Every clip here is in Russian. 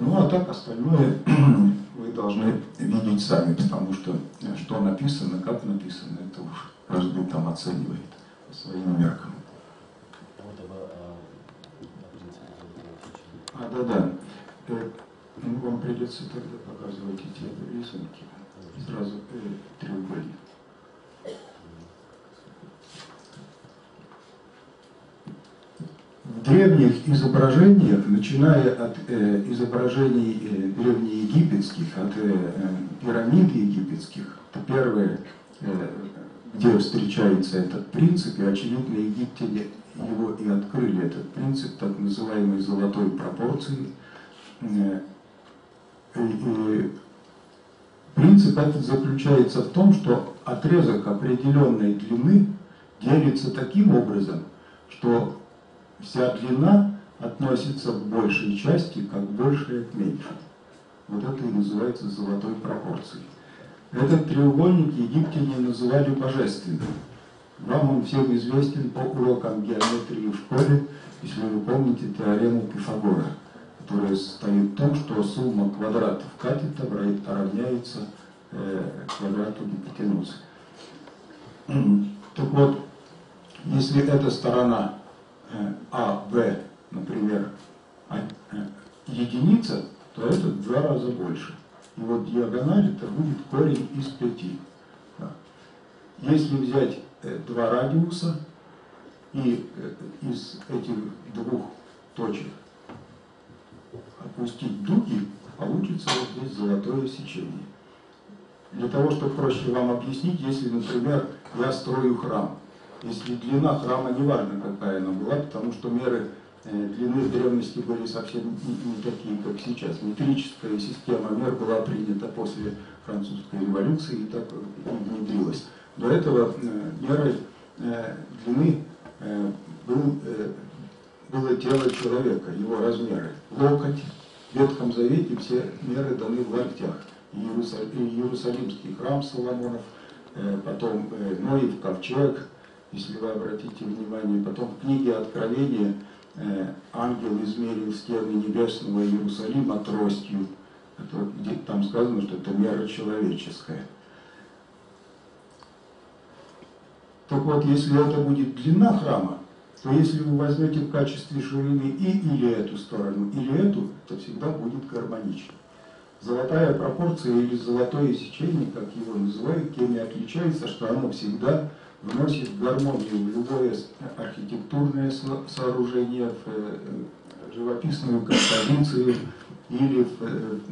Ну а так остальное вы должны видеть сами, потому что написано, как написано, это уж каждый там оценивает по своим меркам. Да. Ну, вам придется тогда показывать эти рисунки. Сразу треугольник. В древних изображениях, начиная от изображений древнеегипетских, от пирамид египетских, это первое, где встречается этот принцип, и очевидно египтяне его и открыли, этот принцип так называемой золотой пропорции. И принцип этот заключается в том, что отрезок определенной длины делится таким образом, что вся длина относится к большей части, как большая к меньшей. Вот это и называется золотой пропорцией. Этот треугольник египтяне называли божественным. Вам он всем известен по урокам геометрии в школе, если вы помните теорему Пифагора, которая состоит в том, что сумма квадратов катетов равняется квадрату гипотенузы. Так вот, если эта сторона А, Б, например, единица, то это в 2 раза больше. И вот диагональ это будет корень из 5. Если взять 2 радиуса и из этих 2 точек опустить дуги, получится вот здесь золотое сечение. Для того, чтобы проще вам объяснить, если, например, я строю храм, если длина храма, неважно какая она была, потому что меры длины в древности были совсем не такие, как сейчас. Метрическая система мер была принята после французской революции и так и внедрилась. До этого мерой длины было тело человека, его размеры. Локоть. В Ветхом Завете все меры даны в локтях. Иерусалимский храм Соломонов, потом Ноев ковчег, если вы обратите внимание, потом в книге Откровения ангел измерил стены небесного Иерусалима тростью. Где там сказано, что это мера человеческая. Так вот, если это будет длина храма, то если вы возьмете в качестве ширины или эту сторону, или эту, то всегда будет гармонично. Золотая пропорция или золотое сечение, как его называют, тем и отличается, что оно всегда вносит гармонию в любое архитектурное сооружение, в живописную композицию, или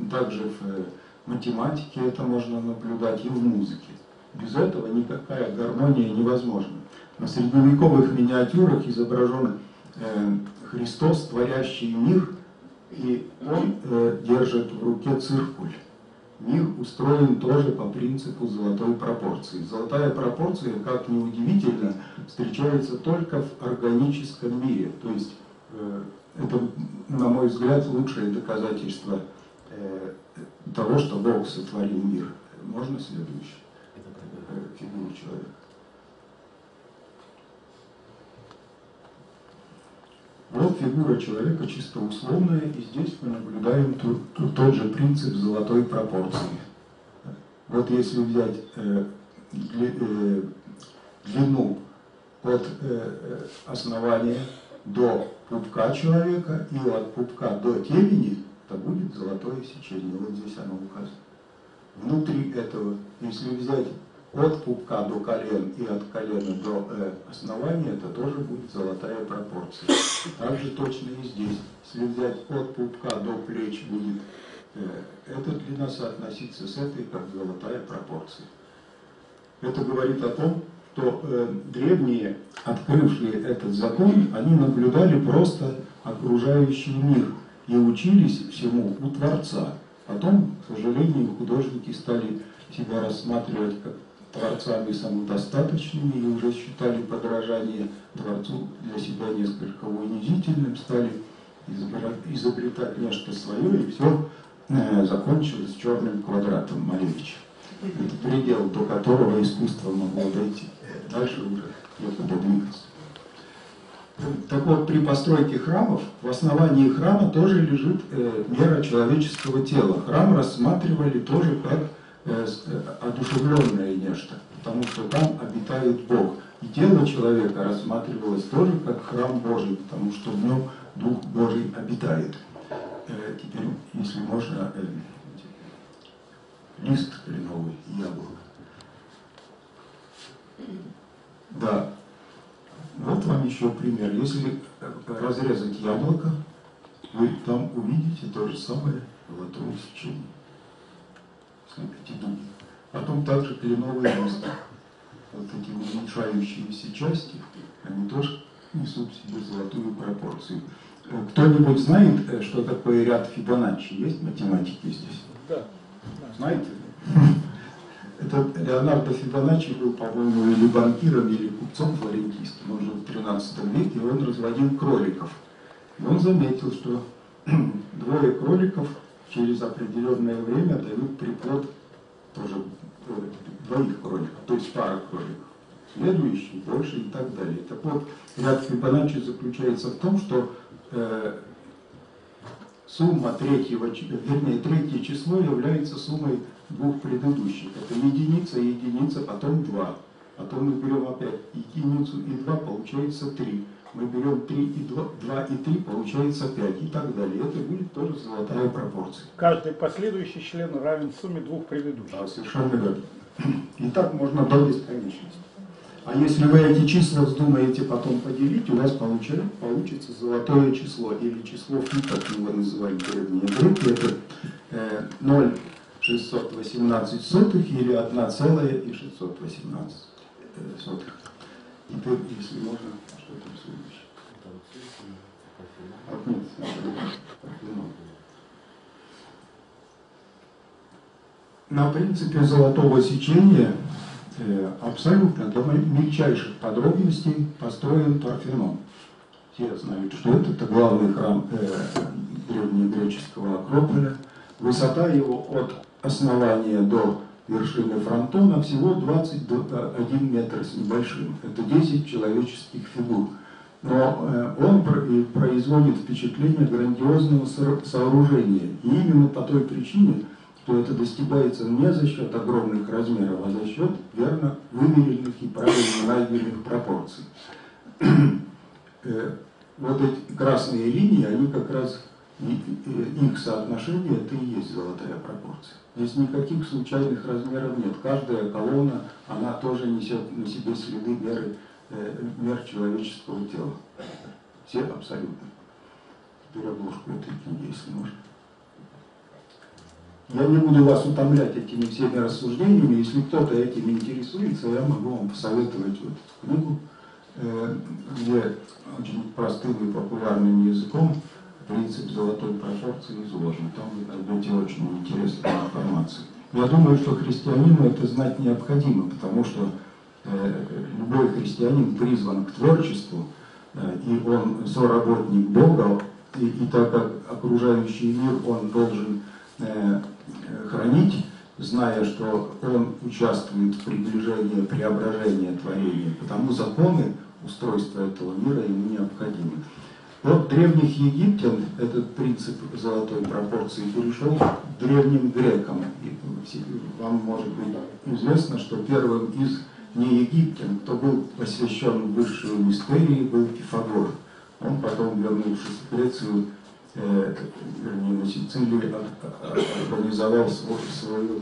также в математике это можно наблюдать, и в музыке. Без этого никакая гармония невозможна. На средневековых миниатюрах изображен Христос, творящий мир, и он держит в руке циркуль. Мир устроен тоже по принципу золотой пропорции. Золотая пропорция, как ни удивительно, встречается только в органическом мире. То есть это, на мой взгляд, лучшее доказательство того, что Бог сотворил мир. Можно следующее? Фигуру человека. Вот фигура человека чисто условная, и здесь мы наблюдаем тот же принцип золотой пропорции. Вот если взять длину от основания до пупка человека и от пупка до темени, то будет золотое сечение. Вот здесь оно указано. Внутри этого, если взять от пупка до колен и от колена до основания, это тоже будет золотая пропорция. Также точно и здесь. Если взять от пупка до плеч, будет эта длина соотноситься с этой, как золотая пропорция. Это говорит о том, что древние, открывшие этот закон, они наблюдали просто окружающий мир и учились всему у Творца. Потом, к сожалению, художники стали себя рассматривать как творцами самодостаточными и уже считали подражание Творцу для себя несколько унизительным, стали изобретать нечто свое, и все закончилось черным квадратом Малевича. Это предел, до которого искусство могло дойти. Дальше уже некуда двигаться. Так вот, при постройке храмов, в основании храма тоже лежит мера человеческого тела. Храм рассматривали тоже как одушевленное нечто, потому что там обитает Бог. И тело человека рассматривалось тоже как храм Божий, потому что в нем Дух Божий обитает. Теперь, если можно, лист кленовый, яблоко. Да. Вот вам еще пример. Если разрезать яблоко, вы там увидите то же самое золотое сечение. Санкт-Петербурге. Потом также кленовые листы. Вот эти уменьшающиеся части, они тоже несут в себе золотую пропорцию. Кто-нибудь знает, что такое ряд Фибоначчи? Есть математики здесь? Да. Знаете? Это Леонардо Фибоначчи был, по-моему, или банкиром, или купцом флорентийским. Он жил в 13 веке, и он разводил кроликов. И он заметил, что двое кроликов через определенное время дают приплод тоже двоих кроликов, то есть пара кроликов. Следующий, больше и так далее. Так вот, ряд Фибоначчи заключается в том, что сумма третье число является суммой двух предыдущих. Это единица, потом 2. Потом мы берем опять единицу и 2, получается 3. Мы берем 3 и 2 и 3, получается 5 и так далее. Это будет тоже золотая пропорция. Каждый последующий член равен сумме двух предыдущих. Да, совершенно верно. И так можно до бесконечности. А если вы эти числа вздумаете потом поделить, у вас получится золотое число, или число фи, как его называли древние греки, это 0,618 или 1,618. Теперь, если можно, что-то следующее. На принципе золотого сечения абсолютно до мельчайших подробностей построен Парфенон. Все знают, что это главный храм древнегреческого Акрополя. Высота его от основания до вершины фронтона всего 21 метр с небольшим. Это 10 человеческих фигур. Но он производит впечатление грандиозного сооружения. И именно по той причине, что это достигается не за счет огромных размеров, а за счет верно вымеренных и правильно найденных пропорций. Вот эти красные линии, они как раз, их соотношение, это и есть золотая пропорция. Здесь никаких случайных размеров нет. Каждая колонна, она тоже несет на себе следы мер человеческого тела. Все абсолютно. Теперь обложку этой книги, если можно. Я не буду вас утомлять этими всеми рассуждениями. Если кто-то этим интересуется, я могу вам посоветовать вот эту книгу, где очень простым и популярным языком принцип золотой пропорции изложен. Там вы найдете очень интересную информацию. Я думаю, что христианину это знать необходимо, потому что любой христианин призван к творчеству, и он соработник Бога, и так как окружающий мир он должен хранить, зная, что он участвует в приближении, преображении творения, потому законы устройства этого мира ему необходимы. От древних египтян этот принцип золотой пропорции перешел к древним грекам. И вам может быть известно, что первым из неегиптян, кто был посвящен высшей мистерии, был Пифагор. Он потом, вернувшись в Грецию, вернее, на Сицилии, организовал свое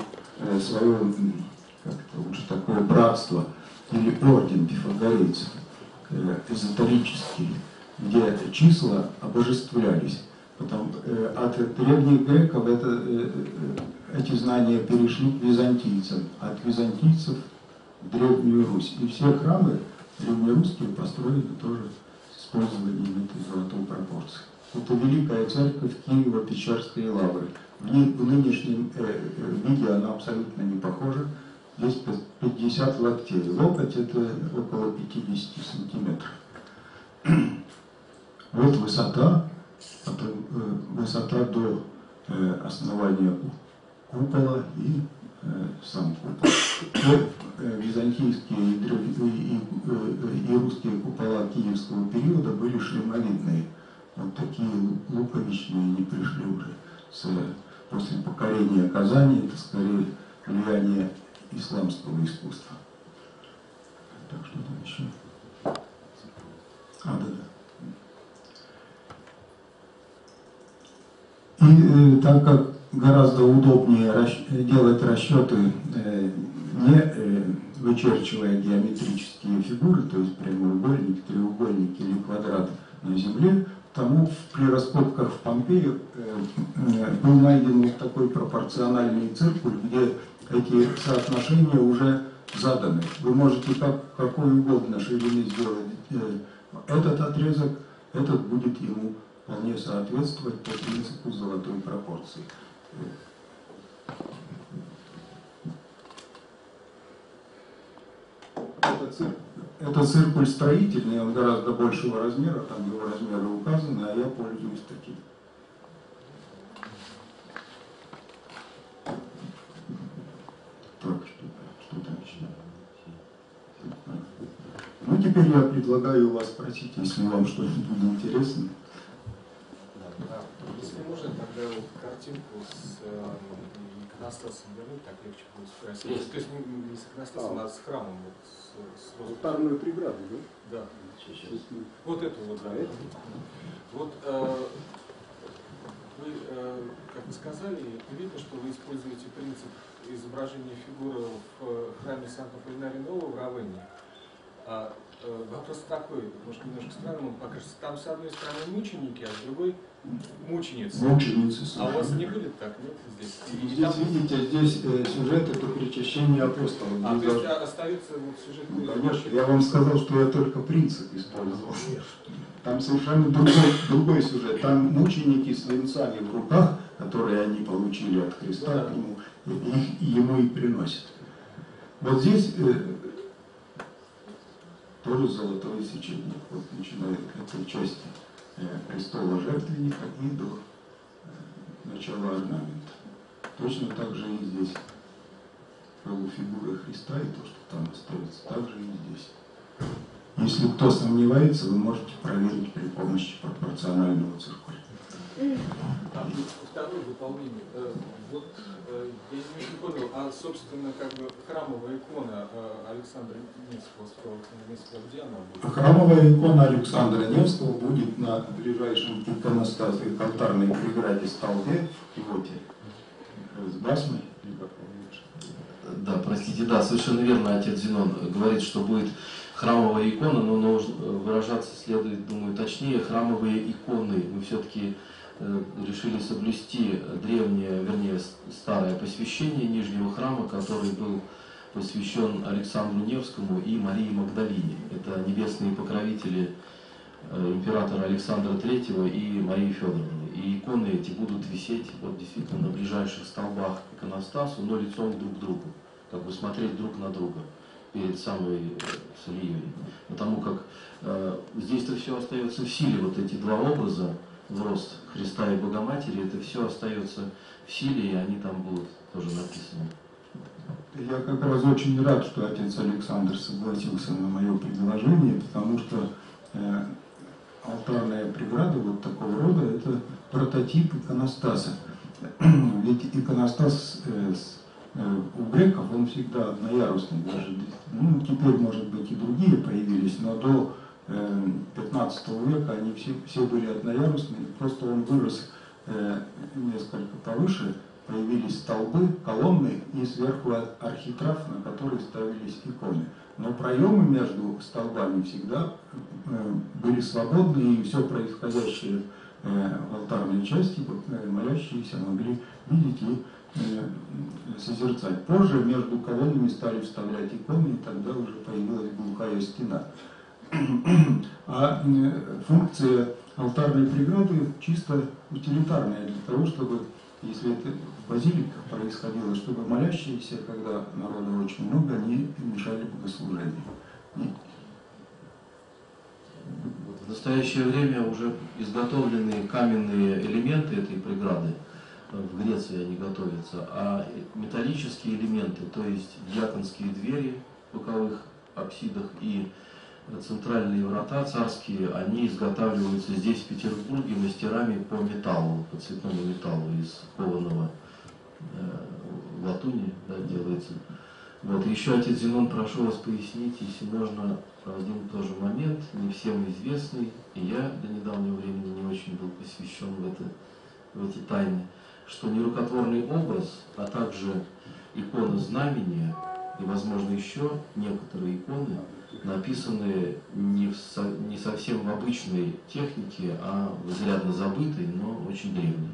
как это лучше, такое братство или орден пифагорейцев, эзотерический, где числа обожествлялись. Потом, от древних греков эти знания перешли к византийцам, от византийцев в Древнюю Русь. И все храмы древнерусские построены тоже с использованием этой золотой пропорции. Это Великая Церковь Киево-Печерской лавры. В нынешнем виде она абсолютно не похожа. Здесь 50 локтей. Локоть это около 50 сантиметров. Вот высота, потом высота до основания купола и сам купол. Византийские и русские купола киевского периода были шлемовидные. Вот такие луковичные не пришли уже после покорения Казани. Это скорее влияние исламского искусства. Так, что там еще? Да. И так как гораздо удобнее делать расчеты, не вычерчивая геометрические фигуры, то есть прямоугольник, треугольник или квадрат на Земле, тому при раскопках в Помпеи был найден вот такой пропорциональный циркуль, где эти соотношения уже заданы. Вы можете какой угодно ширины сделать этот отрезок, этот будет ему вполне соответствовать по принципу золотой пропорции. Это циркуль строительный, он гораздо большего размера, там его размеры указаны, а я пользуюсь таким. Так, что там еще? Ну, теперь я предлагаю вас спросить, если вам что-нибудь интересно. Если можно, тогда вот картинку с иконостасом вернуть, так легче будет спросить. То есть не с иконостасом, а с храмом. С алтарную преграду, да? Да. Вот эту вот. Да. Вот вы, как вы сказали, видно, что вы используете принцип изображения фигуры в храме Санкт-Петербурга в Равенне. Вопрос такой, может, немножко странным он покажется. Там с одной стороны мученики, а с другой мученицы. Мученицы. А у вас не будет так, нет? Здесь, здесь видите, здесь сюжет это причащение апостолов. То есть остается вот сюжет. Ну, конечно, я вам сказал, что я только принцип использовал. Там совершенно другой сюжет. Там мученики с венцами в руках, которые они получили от Христа, ему и приносят. Вот здесь тоже золотое сечение. Вот начиная от этой части престола жертвенника и до начала орнамента. Точно так же и здесь полуфигура Христа и то, что там остается, так же и здесь. Если кто сомневается, вы можете проверить при помощи пропорционального циркуля. Второе дополнение. Вот я не очень понял, а собственно как бы храмовая икона Александра Невского, где она будет? Храмовая икона Александра Невского будет на ближайшем иконостасе к алтарной преграде столбе в Киоте с басмой. Да, простите, да, совершенно верно, отец Зинон говорит, что будет храмовая икона, но выражаться следует, думаю, точнее, храмовые иконы. Мы все-таки решили соблюсти древнее, вернее, старое посвящение Нижнего храма, который был посвящен Александру Невскому и Марии Магдалине. Это небесные покровители императора Александра III и Марии Федоровны. И иконы эти будут висеть вот действительно на ближайших столбах к иконостасу, но лицом друг к другу, как бы смотреть друг на друга перед самой Солией. Потому как здесь-то все остается в силе, вот эти два образа, рост Христа и Богоматери, это все остается в силе, и они там будут тоже написаны. Я как раз очень рад, что отец Александр согласился на мое предложение, потому что алтарная преграда вот такого рода – это прототип иконостаса. Ведь иконостас у греков, он всегда одноярусный. Даже, ну, теперь, может быть, и другие появились, но до 15 века они все были одноярусные, просто он вырос несколько повыше, появились столбы, колонны и сверху архитрав, на который ставились иконы. Но проемы между столбами всегда были свободны, и все происходящее в алтарной части молящиеся могли видеть и созерцать. Позже между колоннами стали вставлять иконы, и тогда уже появилась глухая стена. А функция алтарной преграды чисто утилитарная, для того, чтобы, если это в базиликах происходило, чтобы молящиеся, когда народа очень много, не мешали богослужению. В настоящее время уже изготовлены каменные элементы этой преграды. в Греции они готовятся, а металлические элементы, то есть дьяконские двери в боковых апсидах и центральные врата царские, они изготавливаются здесь, в Петербурге, мастерами по металлу, по цветному металлу из кованого латуни, да, делается. Вот, еще, отец Зинон, прошу вас пояснить, если можно, один тоже момент, не всем известный, и я до недавнего времени не очень был посвящен в эти тайны, что нерукотворный образ, а также икона знамения и, возможно, еще некоторые иконы написаны не совсем в обычной технике, а в изрядно забытой, но очень древней.